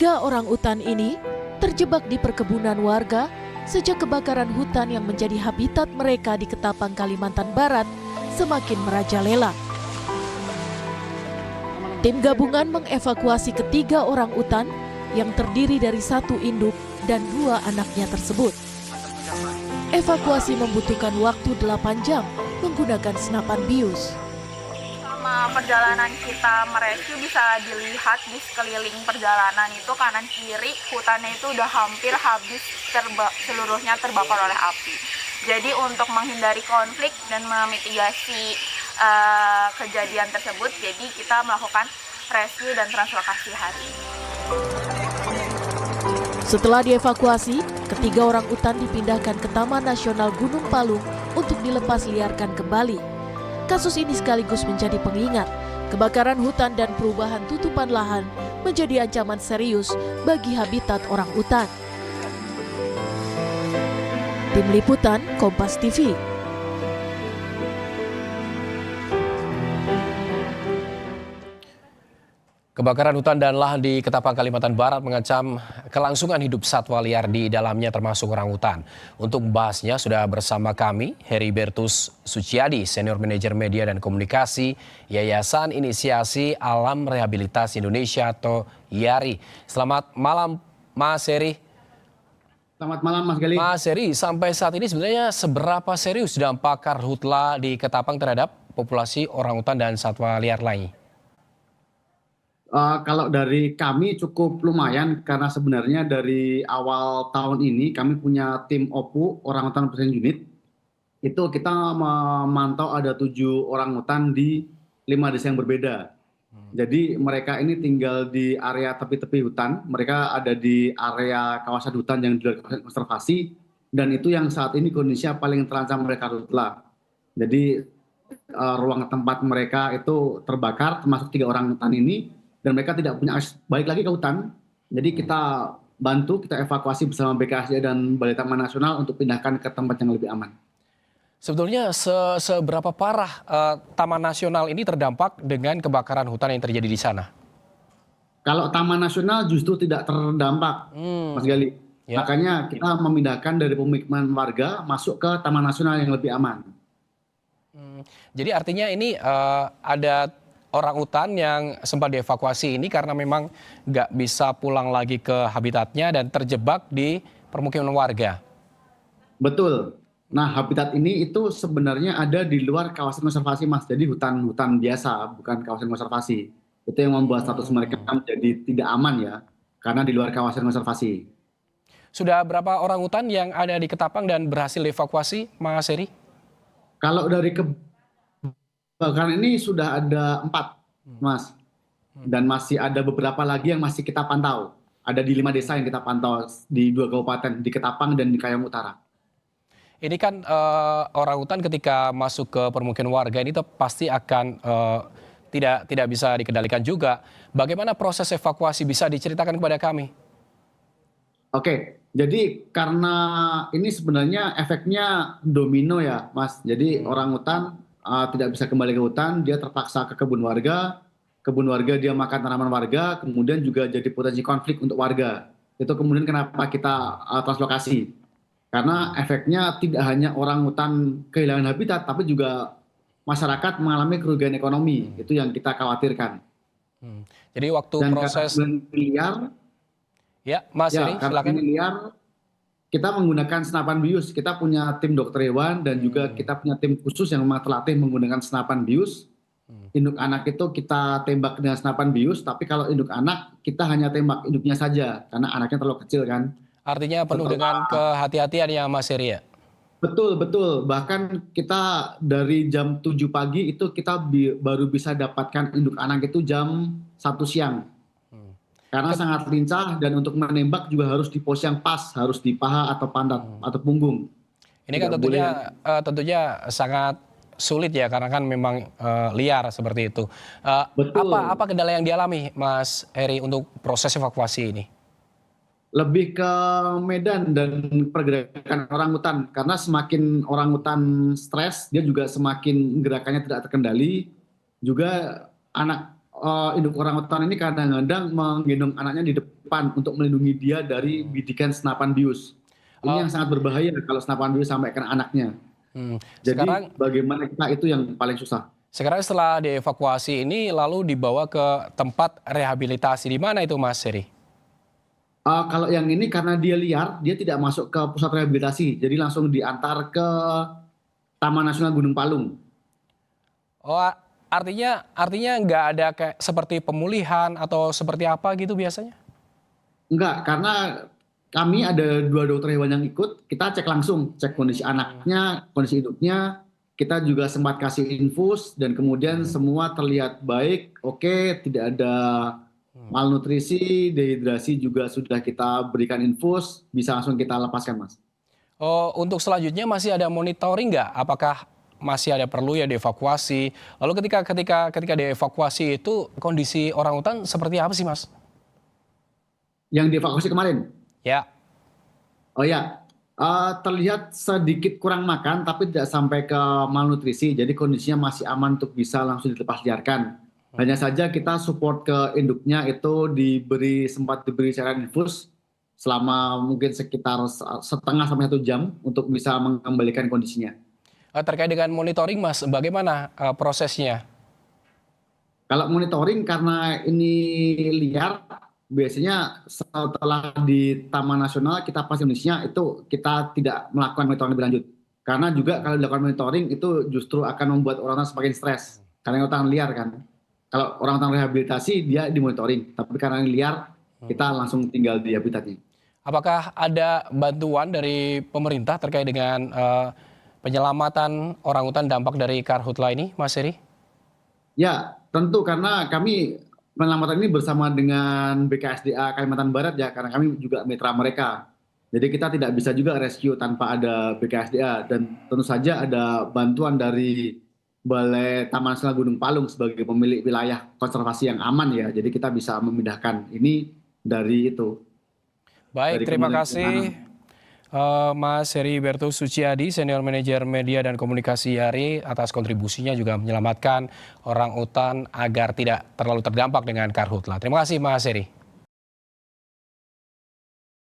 Tiga orang utan ini terjebak di perkebunan warga sejak kebakaran hutan yang menjadi habitat mereka di Ketapang, Kalimantan Barat semakin merajalela. Tim gabungan mengevakuasi ketiga orang utan yang terdiri dari satu induk dan dua anaknya tersebut. Evakuasi membutuhkan waktu 8 jam menggunakan senapan bius. Selama perjalanan kita merescue bisa dilihat di sekeliling perjalanan itu kanan kiri hutannya itu udah hampir habis seluruhnya terbakar oleh api. Jadi untuk menghindari konflik dan memitigasi kejadian tersebut, jadi kita melakukan rescue dan translokasi hari ini. Setelah dievakuasi, ketiga orang utan dipindahkan ke Taman Nasional Gunung Palung untuk dilepas liarkan kembali. Kasus ini sekaligus menjadi pengingat kebakaran hutan dan perubahan tutupan lahan menjadi ancaman serius bagi habitat orang utan. Tim Liputan Kompas TV. Kebakaran hutan dan lahan di Ketapang, Kalimantan Barat mengancam kelangsungan hidup satwa liar di dalamnya termasuk orangutan. Untuk membahasnya sudah bersama kami Heribertus Suciadi, Senior Manager Media dan Komunikasi Yayasan Inisiasi Alam Rehabilitasi Indonesia atau YARI. Selamat malam Mas Heri. Selamat malam Mas Gali. Mas Heri, sampai saat ini sebenarnya seberapa serius dampak karhutla di Ketapang terhadap populasi orangutan dan satwa liar lainnya? Kalau dari kami cukup lumayan karena sebenarnya dari awal tahun ini kami punya tim OPU Orangutan Protection Unit. Itu kita memantau ada 7 orangutan di 5 desa yang berbeda. Jadi mereka ini tinggal di area tepi-tepi hutan, mereka ada di area kawasan hutan yang di luar kawasan konservasi, dan itu yang saat ini kondisinya paling terancam oleh karhutla. Jadi ruang tempat mereka itu terbakar termasuk 3 orangutan ini. Dan mereka tidak punya akses balik lagi ke hutan. Jadi kita bantu, kita evakuasi bersama BKSDA dan Balai Taman Nasional untuk pindahkan ke tempat yang lebih aman. Sebetulnya seberapa parah Taman Nasional ini terdampak dengan kebakaran hutan yang terjadi di sana? Kalau Taman Nasional justru tidak terdampak, Mas Gali. Ya. Makanya kita memindahkan dari pemukiman warga masuk ke Taman Nasional yang lebih aman. Jadi artinya ini ada orang utan yang sempat dievakuasi ini karena memang nggak bisa pulang lagi ke habitatnya dan terjebak di permukiman warga. Betul. Nah, habitat ini itu sebenarnya ada di luar kawasan konservasi, Mas. Jadi hutan-hutan biasa, bukan kawasan konservasi. Itu yang membuat status mereka menjadi tidak aman ya, karena di luar kawasan konservasi. Sudah berapa orang utan yang ada di Ketapang dan berhasil dievakuasi, Mas Heri? Kalau dari kebakaran ini sudah ada 4, Mas. Dan masih ada beberapa lagi yang masih kita pantau. Ada di 5 desa yang kita pantau di 2 kabupaten, di Ketapang dan di Kayong Utara. Ini kan orangutan ketika masuk ke permukiman warga ini pasti akan tidak bisa dikendalikan juga. Bagaimana proses evakuasi, bisa diceritakan kepada kami? Oke, jadi karena ini sebenarnya efeknya domino ya, Mas. Jadi orangutan tidak bisa kembali ke hutan, dia terpaksa ke kebun warga dia makan tanaman warga, kemudian juga jadi potensi konflik untuk warga. Itu kemudian kenapa kita translokasi. Karena efeknya tidak hanya orangutan kehilangan habitat, tapi juga masyarakat mengalami kerugian ekonomi. Itu yang kita khawatirkan. Jadi waktu dan proses liar, ya Mas Heri, silakan. Liar, kita menggunakan senapan bius. Kita punya tim dokter hewan dan juga kita punya tim khusus yang memang terlatih menggunakan senapan bius. Induk anak itu kita tembak dengan senapan bius, tapi kalau induk anak kita hanya tembak induknya saja karena anaknya terlalu kecil kan. Artinya penuh dengan kehati-hatian ya Mas Heri ya? Betul, betul. Bahkan kita dari jam 7 pagi itu kita baru bisa dapatkan induk anak itu jam 1 siang. Karena sangat lincah dan untuk menembak juga harus di pos yang pas, harus di paha atau pantat atau punggung. Ini kan tentunya sangat sulit ya karena kan memang liar seperti itu. Apa kendala yang dialami Mas Heri untuk proses evakuasi ini? Lebih ke medan dan pergerakan orangutan, karena semakin orangutan stres dia juga semakin gerakannya tidak terkendali. Juga induk orangutan ini kadang-kadang menggendong anaknya di depan depan untuk melindungi dia dari bidikan senapan bius. Ini yang sangat berbahaya kalau senapan bius sampai kena anaknya. Jadi Sekarang bagaimana kita itu yang paling susah. setelah dievakuasi ini lalu dibawa ke tempat rehabilitasi di mana itu Mas Heri? Kalau yang ini karena dia liar, dia tidak masuk ke pusat rehabilitasi, jadi langsung diantar ke Taman Nasional Gunung Palung. Oh, artinya nggak ada kayak seperti pemulihan atau seperti apa gitu biasanya? Enggak, karena kami ada 2 dokter hewan yang ikut, kita cek langsung, cek kondisi anaknya, kondisi induknya, kita juga sempat kasih infus dan kemudian semua terlihat baik, oke, tidak ada malnutrisi, dehidrasi juga sudah kita berikan infus, bisa langsung kita lepaskan, Mas. Oh, untuk selanjutnya masih ada monitoring nggak? Apakah masih ada perlu ya dievakuasi? Lalu ketika dievakuasi itu kondisi orangutan seperti apa sih, Mas? Yang dievakuasi kemarin? Ya. Oh ya, terlihat sedikit kurang makan tapi tidak sampai ke malnutrisi, jadi kondisinya masih aman untuk bisa langsung dilepas liarkan. Hanya saja kita support ke induknya itu sempat diberi cairan infus selama mungkin sekitar setengah sampai 1 jam untuk bisa mengembalikan kondisinya. Terkait dengan monitoring, Mas, bagaimana prosesnya? Kalau monitoring karena ini liar, biasanya setelah di Taman Nasional kita pas Indonesia itu kita tidak melakukan monitoring lebih lanjut. Karena juga kalau dilakukan monitoring itu justru akan membuat orang semakin stres. Karena orang liar kan. Kalau orang rehabilitasi dia dimonitoring, tapi karena ini liar kita langsung tinggal di habitatnya. Apakah ada bantuan dari pemerintah terkait dengan penyelamatan orangutan dampak dari karhutla ini, Mas Heri? Ya, tentu karena kami penyelamatan ini bersama dengan BKSDA Kalimantan Barat ya, karena kami juga mitra mereka. Jadi kita tidak bisa juga rescue tanpa ada BKSDA dan tentu saja ada bantuan dari Balai Taman Nasional Gunung Palung sebagai pemilik wilayah konservasi yang aman ya. Jadi kita bisa memindahkan ini dari itu. Baik, Dari terima Kementerian kasih Mas Heribertus Suciadi, Senior Manager Media dan Komunikasi YARI atas kontribusinya juga menyelamatkan orang utan agar tidak terlalu terdampak dengan karhutla. Terima kasih Mas Heri.